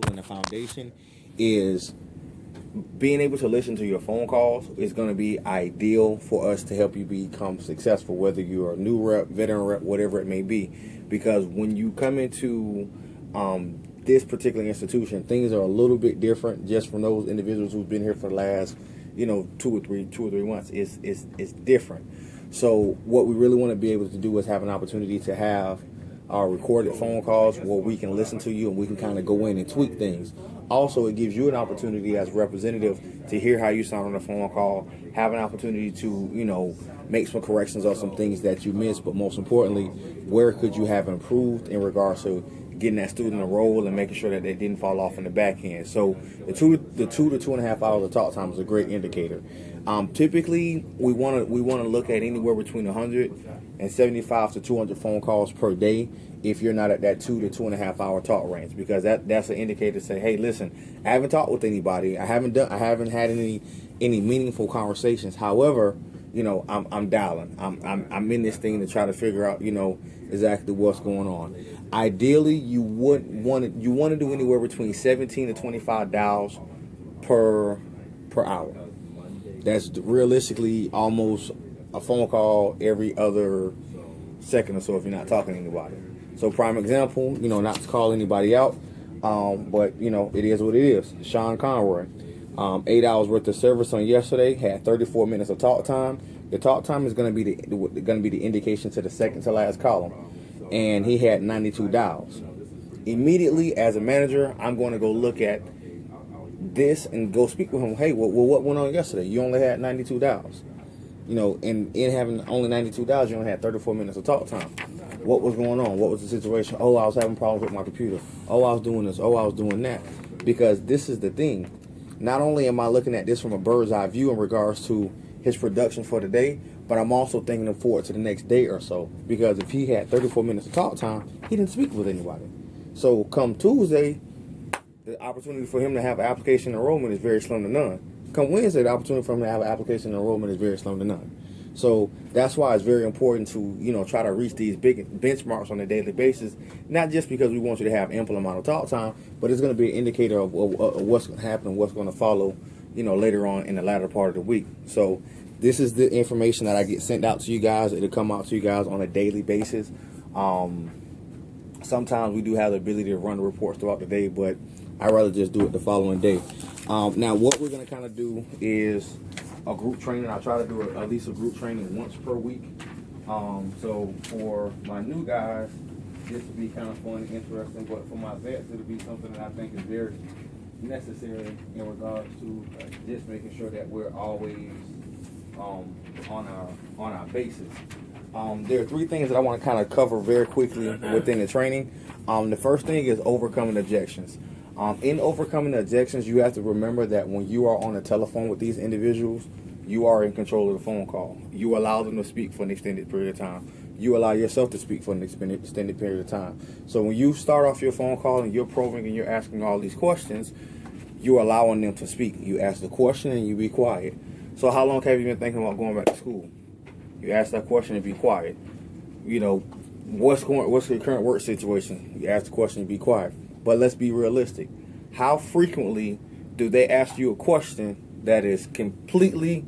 and the foundation is being able to listen to your phone calls is going to be ideal for us to help you become successful, whether you're a new rep, veteran rep, whatever it may be. Because when you come into this particular institution, things are a little bit different just from those individuals who've been here for the last, 2 or 3 months. It's different. So what we really want to be able to do is have an opportunity to have our recorded phone calls where we can listen to you and we can kind of go in and tweak things. Also, it gives you an opportunity as a representative to hear how you sound on a phone call, have an opportunity to, make some corrections on some things that you missed, but most importantly, where could you have improved in regards to getting that student enrolled and making sure that they didn't fall off in the back end. So the two to 2.5 hours of talk time is a great indicator. Typically, we want to look at anywhere between 175 to 200 phone calls per day if you're not at that 2 to 2.5 hour talk range, because that's an indicator to say, hey, listen, I haven't talked with anybody, I haven't had any meaningful conversations. However, I'm dialing. I'm in this thing to try to figure out, exactly what's going on. Ideally, you want to do anywhere between 17 to 25 dials per hour. That's realistically almost a phone call every other second or so if you're not talking to anybody. So prime example, not to call anybody out, but it is what it is. Sean Conroy, 8 hours worth of service on yesterday, had 34 minutes of talk time. The talk time is going to be the indication to the second to last column, and he had 92 dials. Immediately, as a manager, I'm going to go look at this and go speak with him. Hey, well, what went on yesterday? You only had 92 dials. And in having only 92 dials, you only had 34 minutes of talk time. What was going on? What was the situation? Oh, I was having problems with my computer. Oh, I was doing this. Oh, I was doing that. Because this is the thing. Not only am I looking at this from a bird's eye view in regards to his production for the day, but I'm also thinking forward to the next day or so. Because if he had 34 minutes of talk time, he didn't speak with anybody. So come Tuesday, the opportunity for him to have application enrollment is very slim to none. Come Wednesday, the opportunity for him to have an application enrollment is very slim to none. So that's why it's very important to, try to reach these big benchmarks on a daily basis, not just because we want you to have ample amount of talk time, but it's going to be an indicator of what's going to happen, what's going to follow, later on in the latter part of the week. So this is the information that I get sent out to you guys. It'll come out to you guys on a daily basis. Sometimes we do have the ability to run the reports throughout the day, but I'd rather just do it the following day. Now, what we're going to kind of do is a group training. I try to do at least a group training once per week. So for my new guys, this will be kind of fun and interesting, but for my vets, it'll be something that I think is very necessary in regards to just making sure that we're always on our basis. There are 3 things that I want to kind of cover very quickly within the training. The first thing is overcoming objections. In overcoming the objections, you have to remember that when you are on the telephone with these individuals, you are in control of the phone call. You allow them to speak for an extended period of time. You allow yourself to speak for an extended period of time. So when you start off your phone call and you're probing and you're asking all these questions, you're allowing them to speak. You ask the question and you be quiet. So how long have you been thinking about going back to school? You ask that question and be quiet. What's your current work situation? You ask the question and be quiet. But let's be realistic. How frequently do they ask you a question that is completely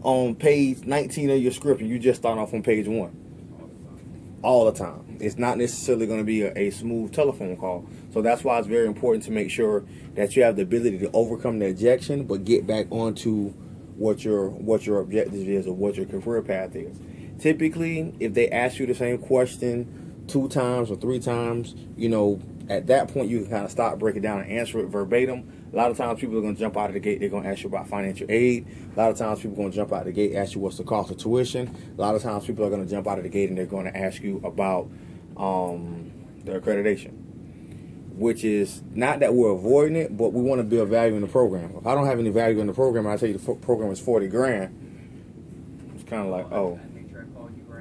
on page 19 of your script and you just start off on page 1? All the time. It's not necessarily going to be a smooth telephone call. So that's why it's very important to make sure that you have the ability to overcome the objection, but get back onto what your objective is or what your career path is. Typically, if they ask you the same question 2 times or 3 times, at that point you can kind of stop, break it down, and answer it verbatim. A lot of times people are going to jump out of the gate. They're going to ask you about financial aid. A lot of times people are going to jump out of the gate, ask you what's the cost of tuition. A lot of times people are going to jump out of the gate and they're going to ask you about their accreditation, which is not that we're avoiding it, but we want to build value in the program. If I don't have any value in the program and I tell you the program is 40 grand, it's kind of like, oh.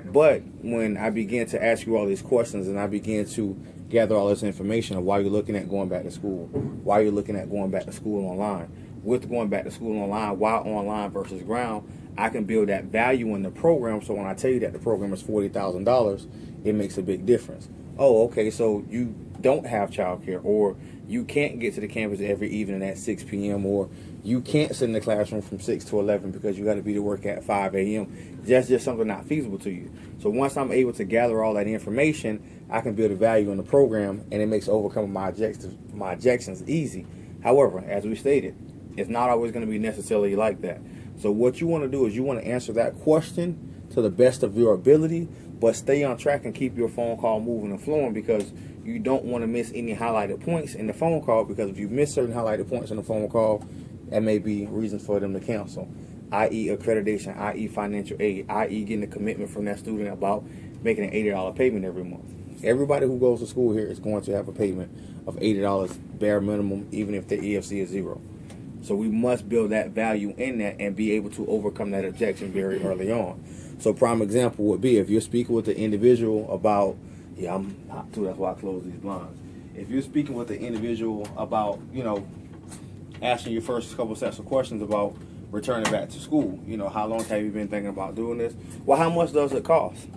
But when I begin to ask you all these questions and I begin to gather all this information of why you're looking at going back to school, why you're looking at going back to school online, with going back to school online, why online versus ground, I can build that value in the program. So when I tell you that the program is $40,000, it makes a big difference. Oh, okay, so you don't have childcare, or you can't get to the campus every evening at 6 p.m., or you can't sit in the classroom from 6 to 11 because you got to be to work at 5 a.m. That's just something not feasible to you. So once I'm able to gather all that information, I can build a value in the program, and it makes overcoming my objections easy. However, as we stated, it's not always going to be necessarily like that. So what you want to do is you want to answer that question to the best of your ability, but stay on track and keep your phone call moving and flowing, because you don't want to miss any highlighted points in the phone call, because if you miss certain highlighted points in the phone call, that may be reasons for them to cancel, i.e. accreditation, i.e. financial aid, i.e. getting a commitment from that student about making an $80 payment every month. Everybody who goes to school here is going to have a payment of $80 bare minimum, even if their EFC is 0. So we must build that value in that and be able to overcome that objection very early on. So prime example would be if you're speaking with the individual about, yeah, I'm hot too, that's why I close these blinds. If you're speaking with the individual about, asking your first couple sets of questions about returning back to school, how long have you been thinking about doing this? Well, how much does it cost?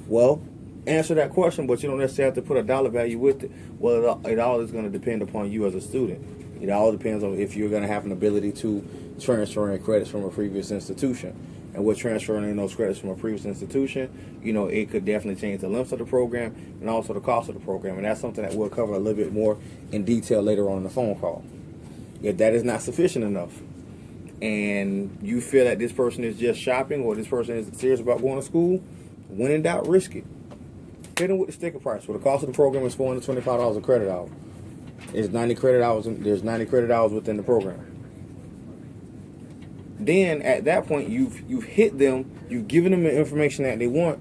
Well, answer that question, but you don't necessarily have to put a dollar value with it. Well, it all is going to depend upon you as a student. It all depends on if you're going to have an ability to transfer in credits from a previous institution. And with transferring in those credits from a previous institution, it could definitely change the length of the program and also the cost of the program. And that's something that we'll cover a little bit more in detail later on in the phone call. If that is not sufficient enough, and you feel that this person is just shopping or this person is serious about going to school, when in doubt, risk it. Hit them with the sticker price. Well, the cost of the program is $425 a credit hour. There's 90 credit hours. There's 90 credit hours within the program. Then at that point, you've hit them. You've given them the information that they want.